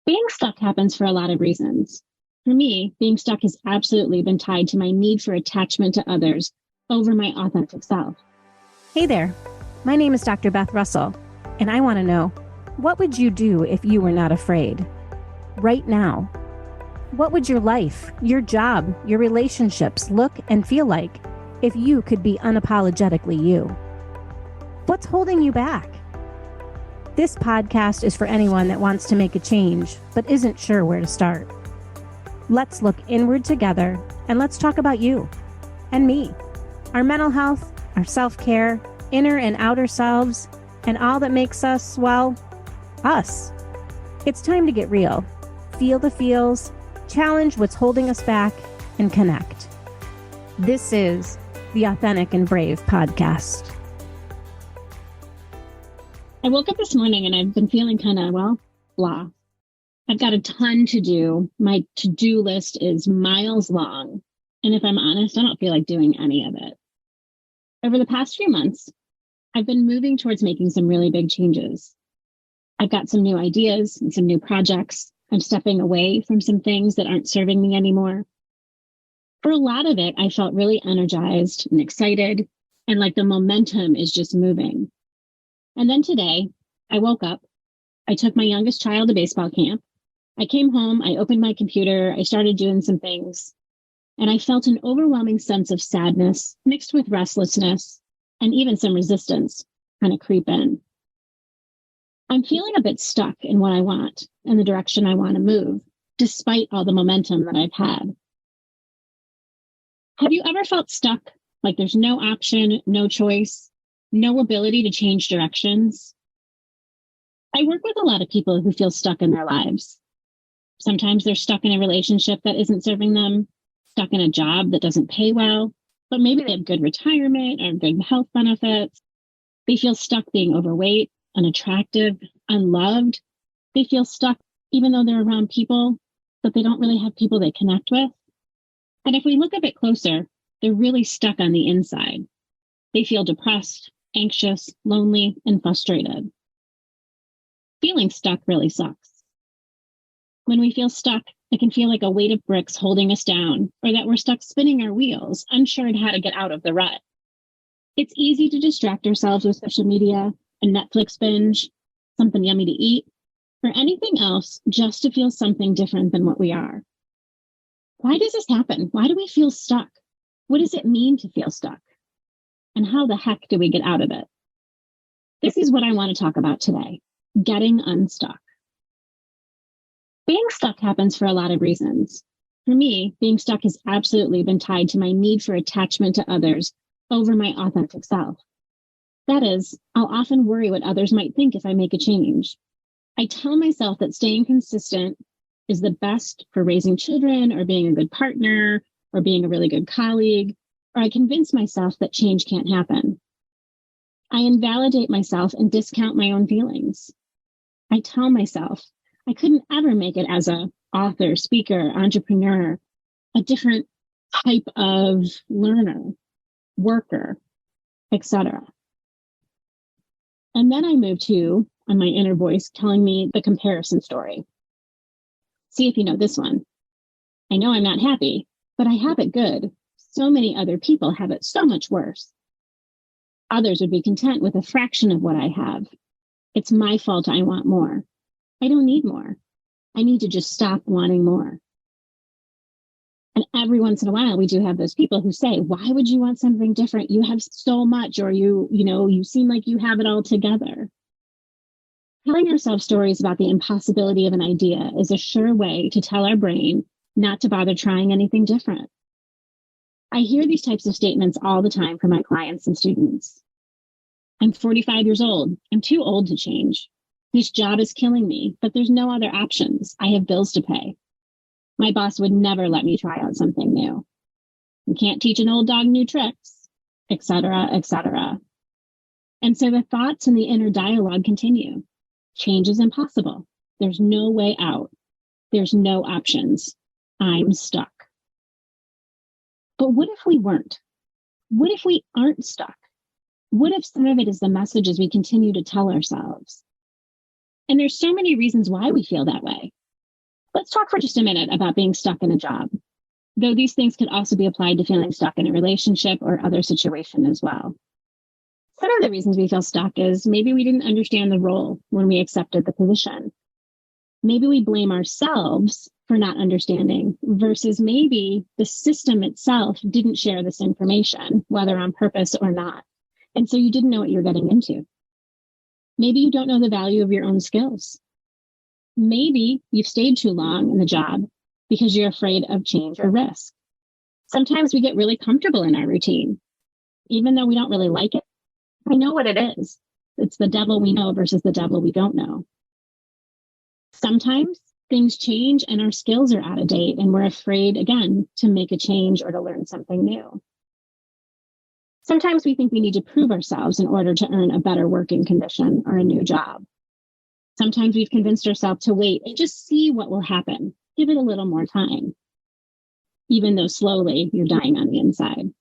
Being stuck happens for a lot of reasons. For me, being stuck has absolutely been tied to my need for attachment to others over my authentic self. Hey there, my name is Dr. Beth Russell, and I want to know, what would you do if you were not afraid? Right now, what would your life, your job, your relationships look and feel like if you could be unapologetically you? What's holding you back? This podcast is for anyone that wants to make a change but isn't sure where to start. Let's look inward together and let's talk about you and me, our mental health, our self-care, inner and outer selves, and all that makes us, well, us. It's time to get real, feel the feels, challenge what's holding us back, and connect. This is the Authentic and Brave podcast. I woke up this morning and I've been feeling kind of, blah. I've got a ton to do. My to-do list is miles long. And if I'm honest, I don't feel like doing any of it. Over the past few months, I've been moving towards making some really big changes. I've got some new ideas and some new projects. I'm stepping away from some things that aren't serving me anymore. For a lot of it, I felt really energized and excited, and like the momentum is just moving. And then today, I woke up, I took my youngest child to baseball camp. I came home, I opened my computer, I started doing some things, and I felt an overwhelming sense of sadness mixed with restlessness and even some resistance kind of creep in. I'm feeling a bit stuck in what I want and the direction I want to move, despite all the momentum that I've had. Have you ever felt stuck, like there's no option, no choice, no ability to change directions? I work with a lot of people who feel stuck in their lives. Sometimes they're stuck in a relationship that isn't serving them, stuck in a job that doesn't pay well, but maybe they have good retirement or good health benefits. They feel stuck being overweight, unattractive, unloved. They feel stuck even though they're around people, but they don't really have people they connect with. And if we look a bit closer, they're really stuck on the inside. They feel depressed, anxious, lonely, and frustrated. Feeling stuck really sucks. When we feel stuck, it can feel like a weight of bricks holding us down, or that we're stuck spinning our wheels, unsure of how to get out of the rut. It's easy to distract ourselves with social media, a Netflix binge, something yummy to eat, or anything else just to feel something different than what we are. Why does this happen? Why do we feel stuck? What does it mean to feel stuck? And how the heck do we get out of it? This is what I want to talk about today: getting unstuck. Being stuck happens for a lot of reasons. For me, being stuck has absolutely been tied to my need for attachment to others over my authentic self. That is, I'll often worry what others might think if I make a change. I tell myself that staying consistent is the best for raising children or being a good partner or being a really good colleague, or I convince myself that change can't happen. I invalidate myself and discount my own feelings. I tell myself I couldn't ever make it as an author, speaker, entrepreneur, a different type of learner, worker, etc. And then I move to, on my inner voice, telling me the comparison story. See if you know this one. I know I'm not happy, but I have it good. So many other people have it so much worse. Others would be content with a fraction of what I have. It's my fault I want more. I don't need more. I need to just stop wanting more. And every once in a while, we do have those people who say, why would you want something different? You have so much, or you seem like you have it all together. Telling ourselves stories about the impossibility of an idea is a sure way to tell our brain not to bother trying anything different. I hear these types of statements all the time from my clients and students. I'm 45 years old. I'm too old to change. This job is killing me, but there's no other options. I have bills to pay. My boss would never let me try out something new. You can't teach an old dog new tricks, etc., etc. And so the thoughts and the inner dialogue continue. Change is impossible. There's no way out. There's no options. I'm stuck. But what if we weren't? What if we aren't stuck? What if some of it is the messages we continue to tell ourselves? And there's so many reasons why we feel that way. Let's talk for just a minute about being stuck in a job, though these things could also be applied to feeling stuck in a relationship or other situation as well. Some of the reasons we feel stuck is maybe we didn't understand the role when we accepted the position. Maybe we blame ourselves for not understanding versus maybe the system itself didn't share this information, whether on purpose or not. And so you didn't know what you're getting into. Maybe you don't know the value of your own skills. Maybe you've stayed too long in the job because you're afraid of change or risk. Sometimes we get really comfortable in our routine, even though we don't really like it. I know what it is. It's the devil we know versus the devil we don't know. Sometimes things change and our skills are out of date and we're afraid, again, to make a change or to learn something new. Sometimes we think we need to prove ourselves in order to earn a better working condition or a new job. Sometimes we've convinced ourselves to wait and just see what will happen. Give it a little more time, even though slowly you're dying on the inside.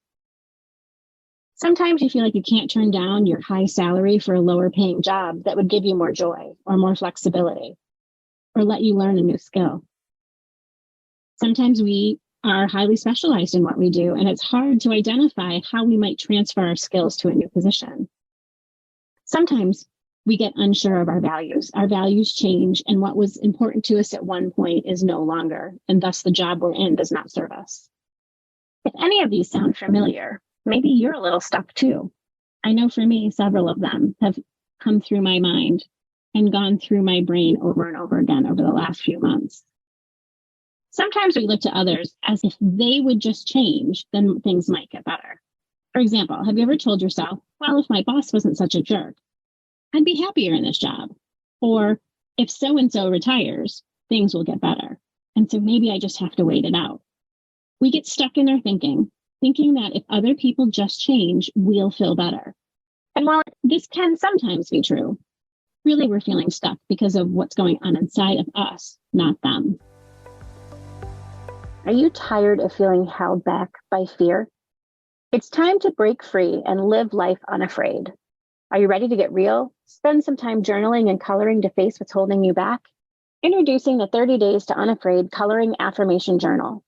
Sometimes you feel like you can't turn down your high salary for a lower paying job that would give you more joy or more flexibility or let you learn a new skill. Sometimes we are highly specialized in what we do, and it's hard to identify how we might transfer our skills to a new position. Sometimes we get unsure of our values. Our values change, and what was important to us at one point is no longer, and thus the job we're in does not serve us. If any of these sound familiar, maybe you're a little stuck too. I know for me, several of them have come through my mind and gone through my brain over and over again over the last few months. Sometimes we look to others as if they would just change, then things might get better. For example, have you ever told yourself, well, if my boss wasn't such a jerk, I'd be happier in this job? Or if so-and-so retires, things will get better. And so maybe I just have to wait it out. We get stuck in our thinking that if other people just change, we'll feel better. And while this can sometimes be true, really we're feeling stuck because of what's going on inside of us, not them. Are you tired of feeling held back by fear? It's time to break free and live life unafraid. Are you ready to get real? Spend some time journaling and coloring to face what's holding you back? Introducing the 30 Days to Unafraid Coloring Affirmation Journal.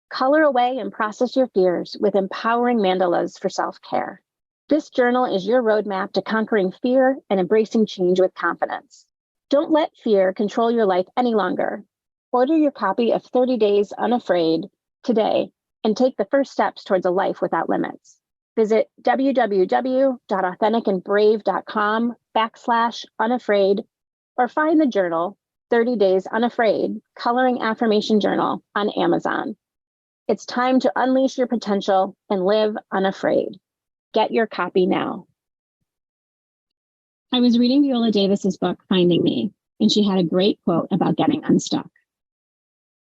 Color away and process your fears with empowering mandalas for self-care. This journal is your roadmap to conquering fear and embracing change with confidence. Don't let fear control your life any longer. Order your copy of 30 Days Unafraid today and take the first steps towards a life without limits. Visit www.authenticandbrave.com/unafraid or find the journal 30 Days Unafraid Coloring Affirmation Journal on Amazon. It's time to unleash your potential and live unafraid. Get your copy now. I was reading Viola Davis's book, Finding Me, and she had a great quote about getting unstuck.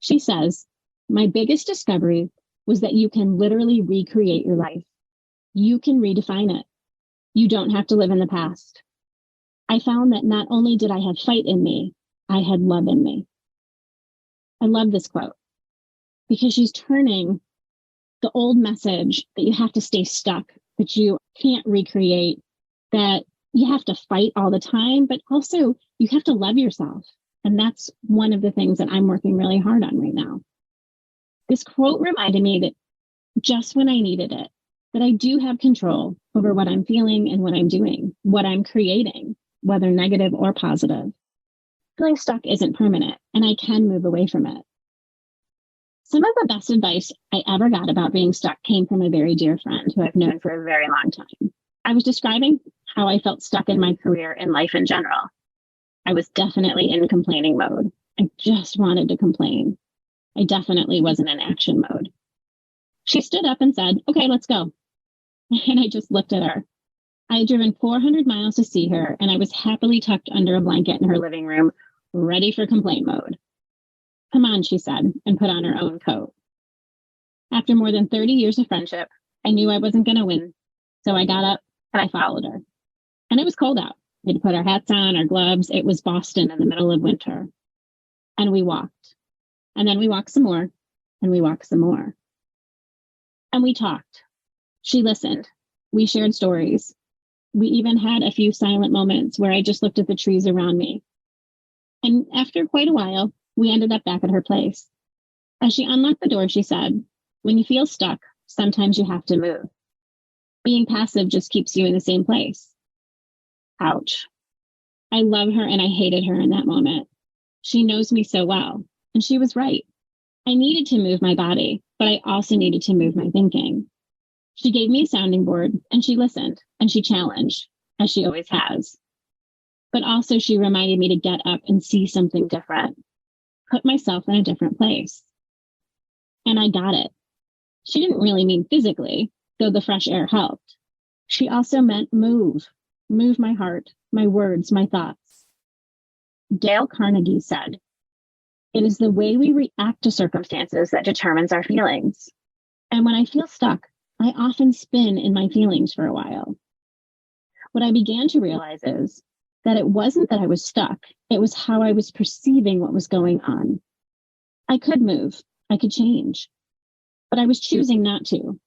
She says, "My biggest discovery was that you can literally recreate your life. You can redefine it. You don't have to live in the past. I found that not only did I have fight in me, I had love in me." I love this quote because she's turning the old message that you have to stay stuck, that you can't recreate, that you have to fight all the time, but also you have to love yourself. And that's one of the things that I'm working really hard on right now. This quote reminded me that just when I needed it, that I do have control over what I'm feeling and what I'm doing, what I'm creating, whether negative or positive. Feeling stuck isn't permanent, and I can move away from it. Some of the best advice I ever got about being stuck came from a very dear friend who I've known for a very long time. I was describing how I felt stuck in my career and life in general. I was definitely in complaining mode. I just wanted to complain. I definitely wasn't in action mode. She stood up and said, "Okay, let's go." And I just looked at her. I had driven 400 miles to see her, and I was happily tucked under a blanket in her living room, ready for complaint mode. "Come on," she said, and put on her own coat. After more than 30 years of friendship, I knew I wasn't going to win. So I got up and I followed her. And it was cold out. We had to put our hats on, our gloves. It was Boston in the middle of winter. And we walked. And then we walked some more. And we walked some more. And we talked. She listened. We shared stories. We even had a few silent moments where I just looked at the trees around me. And after quite a while, We ended up back at her place. As she unlocked the door, she said, "When you feel stuck, sometimes you have to move. Being passive just keeps you in the same place." Ouch. I love her and I hated her in that moment. She knows me so well, and she was right. I needed to move my body, but I also needed to move my thinking. She gave me a sounding board, and she listened, and she challenged, as she always has. But also she reminded me to get up and see something different, put myself in a different place. And I got it. She didn't really mean physically, though the fresh air helped. She also meant move my heart, my words, my thoughts. Dale Carnegie said, "It is the way we react to circumstances that determines our feelings." And when I feel stuck, I often spin in my feelings for a while. What I began to realize is that it wasn't that I was stuck, it was how I was perceiving what was going on. I could move, I could change, but I was choosing not to.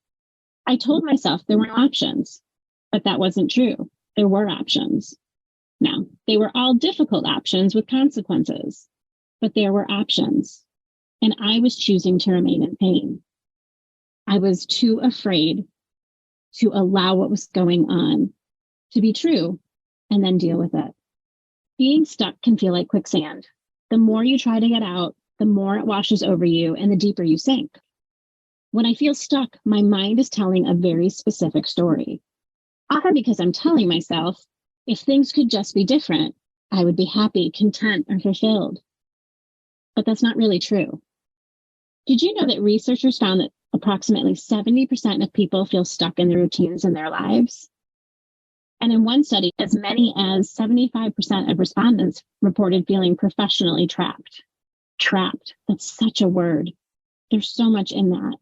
I told myself there were no options, but that wasn't true. There were options. Now, they were all difficult options with consequences, but there were options, and I was choosing to remain in pain. I was too afraid to allow what was going on to be true and then deal with it. Being stuck can feel like quicksand. The more you try to get out, the more it washes over you and the deeper you sink. When I feel stuck, my mind is telling a very specific story. Often because I'm telling myself, if things could just be different, I would be happy, content, or fulfilled. But that's not really true. Did you know that researchers found that approximately 70% of people feel stuck in the routines in their lives? And in one study, as many as 75% of respondents reported feeling professionally trapped. Trapped, that's such a word. There's so much in that.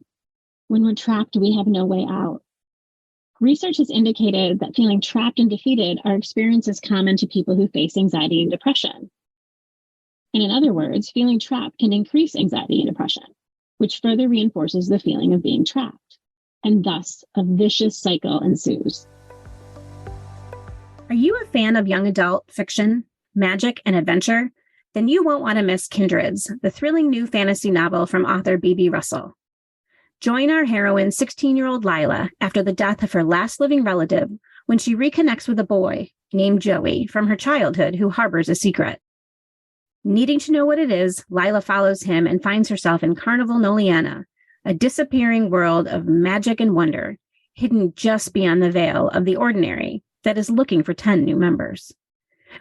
When we're trapped, we have no way out. Research has indicated that feeling trapped and defeated are experiences common to people who face anxiety and depression. And in other words, feeling trapped can increase anxiety and depression, which further reinforces the feeling of being trapped. And thus, a vicious cycle ensues. Are you a fan of young adult fiction, magic, and adventure? Then you won't want to miss Kindreds, the thrilling new fantasy novel from author B.B. Russell. Join our heroine, 16-year-old Lila, after the death of her last living relative when she reconnects with a boy named Joey from her childhood who harbors a secret. Needing to know what it is, Lila follows him and finds herself in Carnival Noliana, a disappearing world of magic and wonder, hidden just beyond the veil of the ordinary that is looking for 10 new members.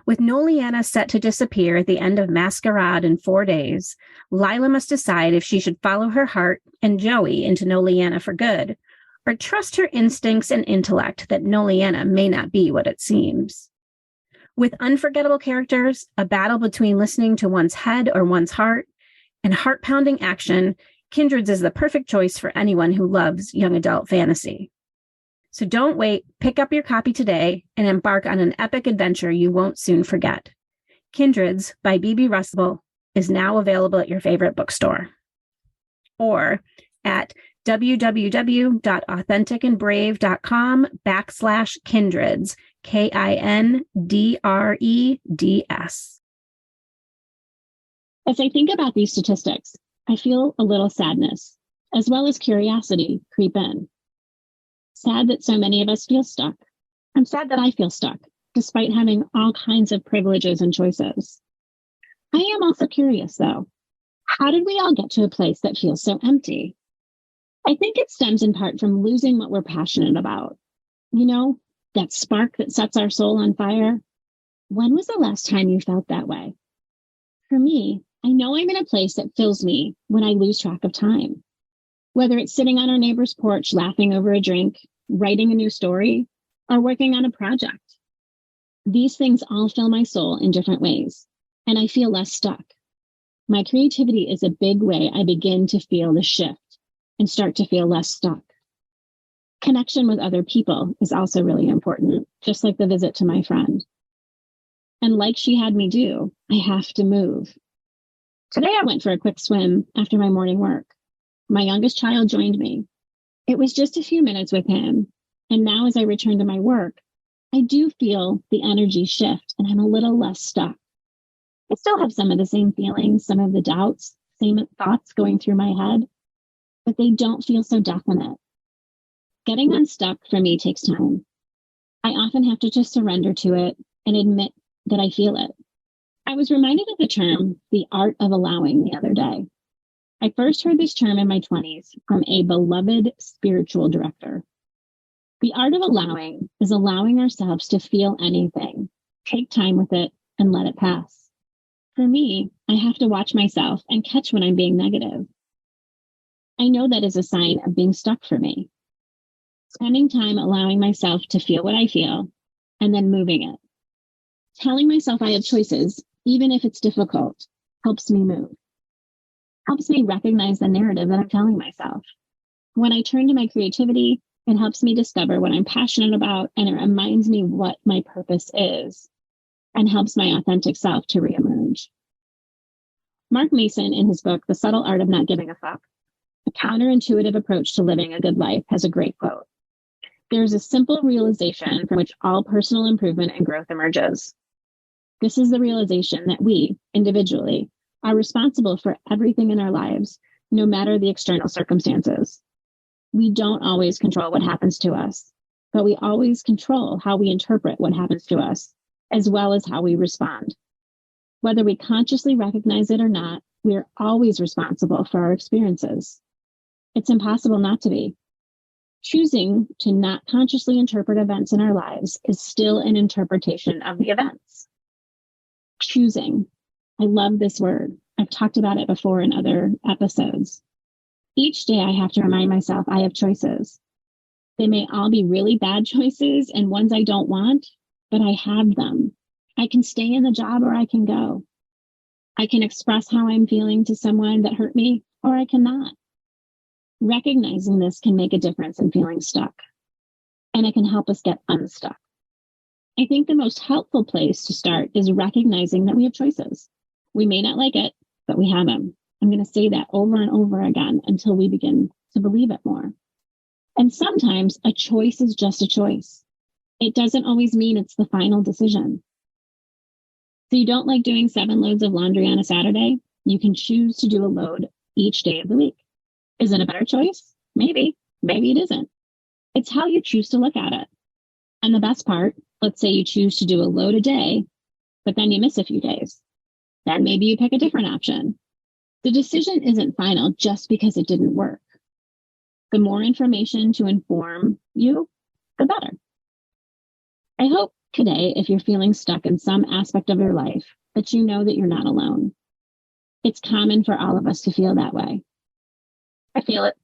With Noliana set to disappear at the end of Masquerade in 4 days, Lila must decide if she should follow her heart and Joey into Noliana for good, or trust her instincts and intellect that Noliana may not be what it seems. With unforgettable characters, a battle between listening to one's head or one's heart, and heart-pounding action, Kindreds is the perfect choice for anyone who loves young adult fantasy. So don't wait, pick up your copy today and embark on an epic adventure you won't soon forget. Kindreds by B.B. Russell is now available at your favorite bookstore. Or at www.authenticandbrave.com/kindreds, KINDREDS. As I think about these statistics, I feel a little sadness, as well as curiosity creep in. Sad that so many of us feel stuck. I'm sad that I feel stuck, despite having all kinds of privileges and choices. I am also curious, though. How did we all get to a place that feels so empty? I think it stems in part from losing what we're passionate about. You know, that spark that sets our soul on fire. When was the last time you felt that way? For me, I know I'm in a place that fills me when I lose track of time. Whether it's sitting on our neighbor's porch, laughing over a drink, writing a new story, or working on a project. These things all fill my soul in different ways, and I feel less stuck. My creativity is a big way I begin to feel the shift and start to feel less stuck. Connection with other people is also really important, just like the visit to my friend. And like she had me do, I have to move. Today I went for a quick swim after my morning work. My youngest child joined me. It was just a few minutes with him. And now as I return to my work, I do feel the energy shift and I'm a little less stuck. I still have some of the same feelings, some of the doubts, same thoughts going through my head, but they don't feel so definite. Getting unstuck for me takes time. I often have to just surrender to it and admit that I feel it. I was reminded of the term, the art of allowing, the other day. I first heard this term in my 20s from a beloved spiritual director. The art of allowing is allowing ourselves to feel anything, take time with it, and let it pass. For me, I have to watch myself and catch when I'm being negative. I know that is a sign of being stuck for me. Spending time allowing myself to feel what I feel and then moving it. Telling myself I have choices, even if it's difficult, helps me move. Helps me recognize the narrative that I'm telling myself. When I turn to my creativity, it helps me discover what I'm passionate about, and it reminds me what my purpose is and helps my authentic self to reemerge. Mark Mason, in his book, The Subtle Art of Not Giving a Fuck, a counterintuitive approach to living a good life, has a great quote. There is a simple realization from which all personal improvement and growth emerges. This is the realization that we, individually, are responsible for everything in our lives, no matter the external circumstances. We don't always control what happens to us, but we always control how we interpret what happens to us, as well as how we respond. Whether we consciously recognize it or not, we are always responsible for our experiences. It's impossible not to be. Choosing to not consciously interpret events in our lives is still an interpretation of the events. Choosing. I love this word. I've talked about it before in other episodes. Each day I have to remind myself I have choices. They may all be really bad choices and ones I don't want, but I have them. I can stay in the job or I can go. I can express how I'm feeling to someone that hurt me, or I cannot. Recognizing this can make a difference in feeling stuck, and it can help us get unstuck. I think the most helpful place to start is recognizing that we have choices. We may not like it, but we have them. I'm going to say that over and over again until we begin to believe it more. And sometimes a choice is just a choice. It doesn't always mean it's the final decision. So you don't like doing 7 loads of laundry on a Saturday? You can choose to do a load each day of the week. Is it a better choice? Maybe. Maybe it isn't. It's how you choose to look at it. And the best part, let's say you choose to do a load a day, but then you miss a few days. Then maybe you pick a different option. The decision isn't final just because it didn't work. The more information to inform you, the better. I hope today, if you're feeling stuck in some aspect of your life, that you know that you're not alone. It's common for all of us to feel that way. I feel it.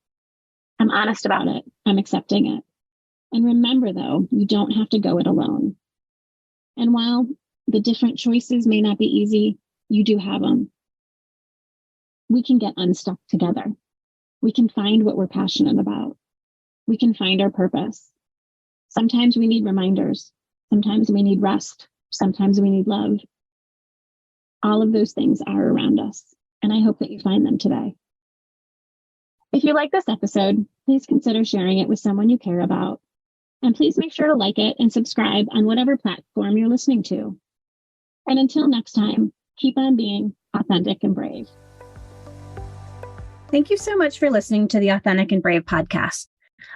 I'm honest about it. I'm accepting it. And remember, though, you don't have to go it alone. And while the different choices may not be easy, you do have them. We can get unstuck together. We can find what we're passionate about. We can find our purpose. Sometimes we need reminders. Sometimes we need rest. Sometimes we need love. All of those things are around us, and I hope that you find them today. If you like this episode, please consider sharing it with someone you care about. And please make sure to like it and subscribe on whatever platform you're listening to. And until next time, keep on being authentic and brave. Thank you so much for listening to the Authentic and Brave podcast.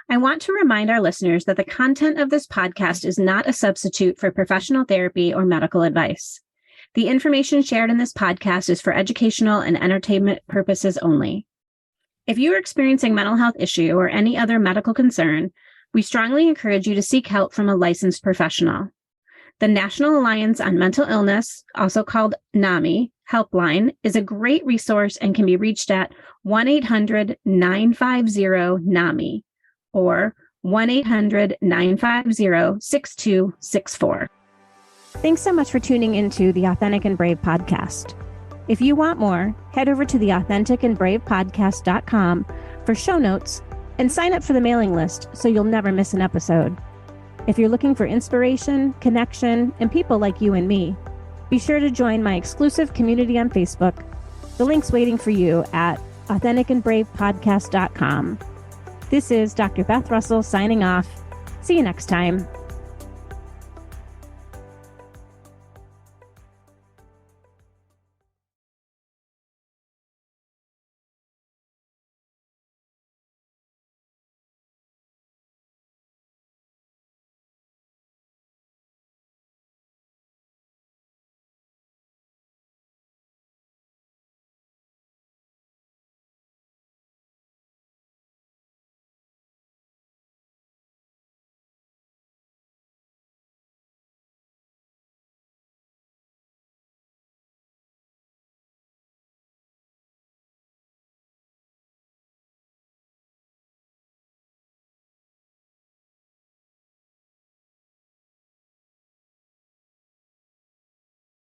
I want to remind our listeners that the content of this podcast is not a substitute for professional therapy or medical advice. The information shared in this podcast is for educational and entertainment purposes only. If you are experiencing mental health issue or any other medical concern, we strongly encourage you to seek help from a licensed professional. The National Alliance on Mental Illness, also called NAMI, helpline is a great resource and can be reached at 1-800-950-NAMI or 1-800-950-6264. Thanks so much for tuning into the Authentic and Brave podcast. If you want more, head over to the AuthenticandBravePodcast.com for show notes and sign up for the mailing list so you'll never miss an episode. If you're looking for inspiration, connection, and people like you and me, be sure to join my exclusive community on Facebook. The link's waiting for you at AuthenticandBravePodcast.com. This is Dr. Beth Russell signing off. See you next time.